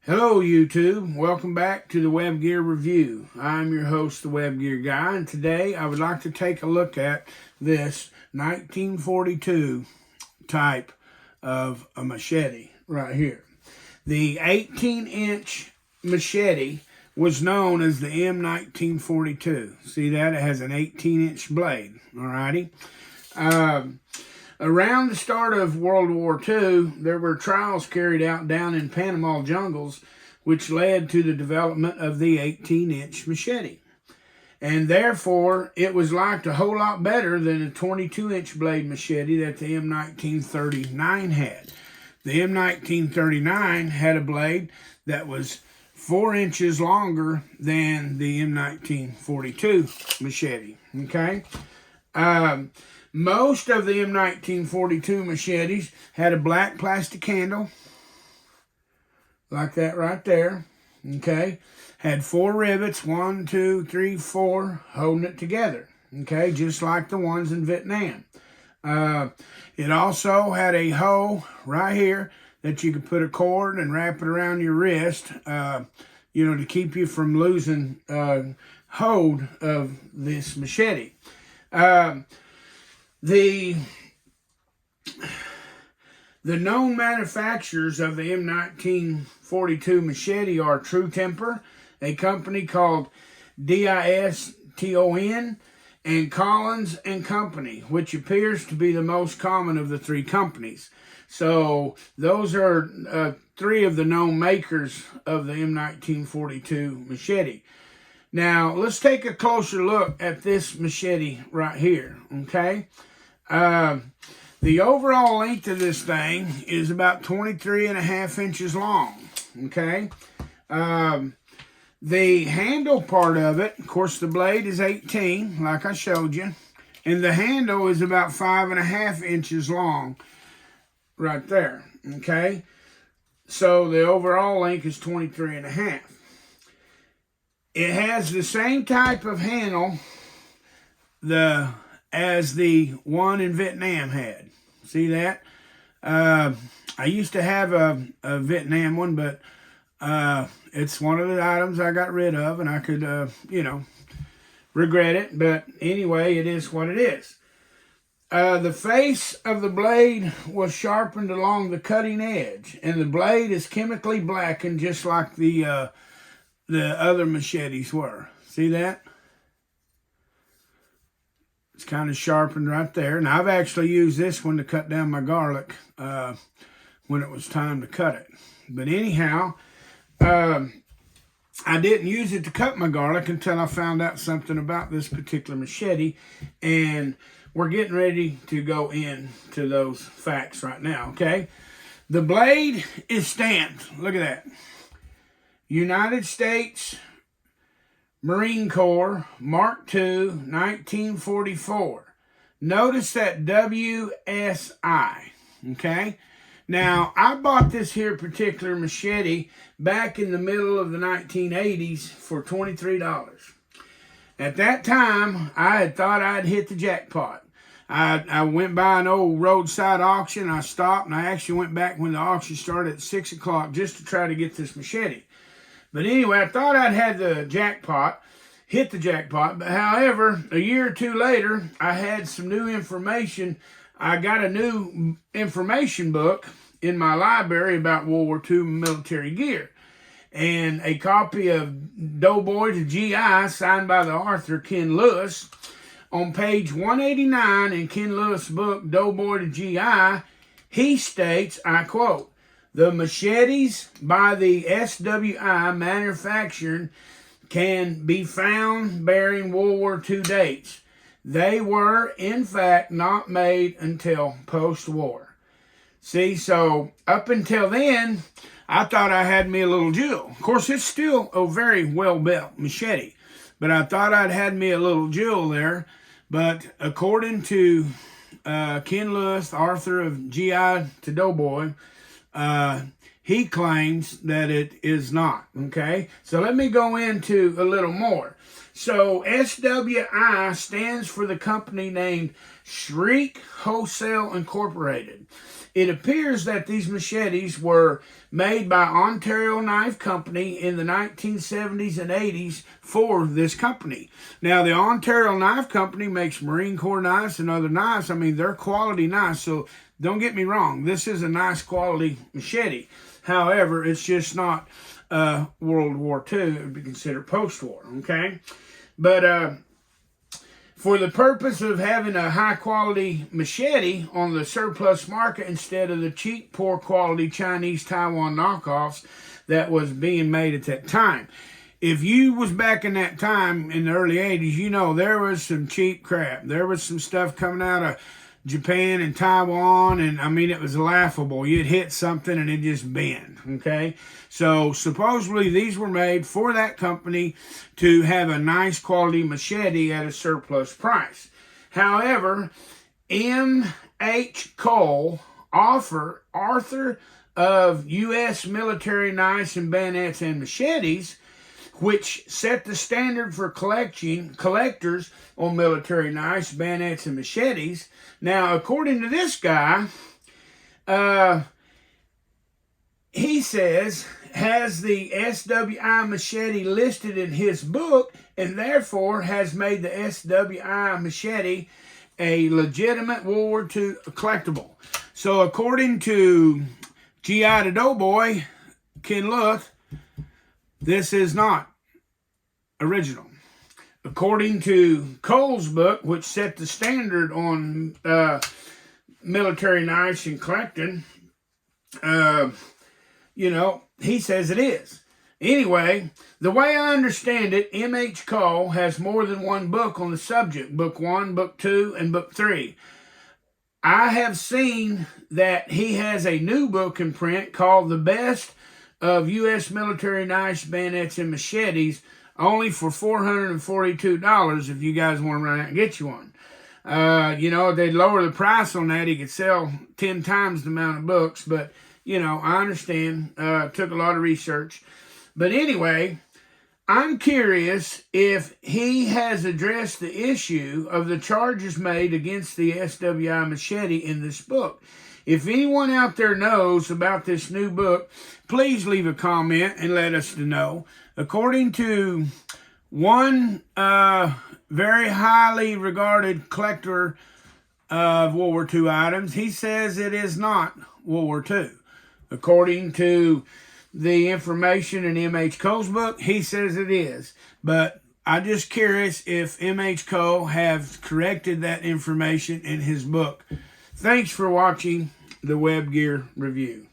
Hello YouTube, welcome back to the Web Gear Review. I'm your host, the Web Gear Guy, and today I would like to take a look at this 1942 type of a machete right here. The 18-inch machete was known as the M-1942. See that? It has an 18-inch blade, alrighty? Around the start of World War II, there were trials carried out down in Panama jungles, which led to the development of the 18-inch machete. And therefore, it was liked a whole lot better than a 22-inch blade machete that the M-1939 had. The M-1939 had a blade that was 4 inches longer than the M-1942 machete, okay? Most of the M-1942 machetes had a black plastic handle, like that right there, okay? Had 4 rivets, 1, 2, 3, 4, holding it together, okay? Just like the ones in Vietnam. It also had a hole right here that you could put a cord and wrap it around your wrist, to keep you from losing hold of this machete. The known manufacturers of the M1942 machete are True Temper, a company called DISTON, and Collins and Company, which appears to be the most common of the 3 companies. So those are 3 of the known makers of the M1942 machete. Now, let's take a closer look at this machete right here, okay? The overall length of this thing is about 23.5 inches long, okay? The handle part of it, of course, the blade is 18, like I showed you, and the handle is about 5.5 inches long right there, okay? So the overall length is 23.5. It has the same type of handle as the one in Vietnam had. See that? I used to have a Vietnam one, but it's one of the items I got rid of, and I could, regret it. But anyway, it is what it is. The face of the blade was sharpened along the cutting edge, and the blade is chemically blackened just like the other machetes were. See that? It's kind of sharpened right there. And I've actually used this one to cut down my garlic when it was time to cut it. But anyhow, I didn't use it to cut my garlic until I found out something about this particular machete. And we're getting ready to go into those facts right now, okay? The blade is stamped. Look at that. United States Marine Corps, Mark II, 1944. Notice that WSI, okay? Now, I bought this here particular machete back in the middle of the 1980s for $23. At that time, I had thought I'd hit the jackpot. I went by an old roadside auction, I stopped, and I actually went back when the auction started at 6 o'clock just to try to get this machete. But anyway, I thought I'd had the jackpot, hit the jackpot. But however, a year or 2 later, I had some new information. I got a new information book in my library about World War II military gear. And a copy of Doughboy to GI, signed by the author Ken Lewis. On page 189 in Ken Lewis' book, Doughboy to GI, he states, I quote, "The machetes by the SWI manufactured can be found bearing World War II dates. They were, in fact, not made until post-war." See, so up until then, I thought I had me a little jewel. Of course, it's still a very well-built machete, but I thought I'd had me a little jewel there. But according to Ken Lewis, author of GI to Doughboy, he claims that it is not, okay? So let me go into a little more. So SWI stands for the company named Shriek Wholesale Incorporated. it appears that these machetes were made by Ontario Knife Company in the 1970s and 80s for this company. Now, the Ontario Knife Company makes Marine Corps knives and other knives. I mean, they're quality knives, so don't get me wrong. This is a nice quality machete. However, it's just not World War II. It would be considered post-war, okay? But for the purpose of having a high-quality machete on the surplus market instead of the cheap, poor-quality Chinese Taiwan knockoffs that was being made at that time. If you was back in that time in the early 80s, you know there was some cheap crap. There was some stuff coming out of Japan and Taiwan, and I mean, it was laughable. You'd hit something and it just bent, okay? So supposedly these were made for that company to have a nice quality machete at a surplus price. However, M.H. Cole, author of U.S. military knives and bayonets and machetes, which set the standard for collectors on military knives, bayonets, and machetes. Now, according to this guy, he says, has the SWI machete listed in his book, and therefore has made the SWI machete a legitimate World War II collectible. So, according to G.I. the Doughboy, Ken Luth, this is not original. According to Cole's book, which set the standard on military knives and collecting, you know, he says it is. Anyway, the way I understand it, M.H. Cole has more than one book on the subject. Book 1, Book 2, and Book 3. I have seen that he has a new book in print called The Best of U.S. Military Knives, Bayonets, and Machetes, only for $442 if you guys want to run out and get you one. You know, if they'd lower the price on that, he could sell 10 times the amount of books. But, you know, I understand. Took a lot of research. But anyway, I'm curious if he has addressed the issue of the charges made against the SWI machete in this book. If anyone out there knows about this new book, please leave a comment and let us know. According to one very highly regarded collector of World War II items, he says it is not World War II. According to the information in M.H. Cole's book, he says it is. But I'm just curious if M.H. Cole has corrected that information in his book. Thanks for watching the Web Gear Review.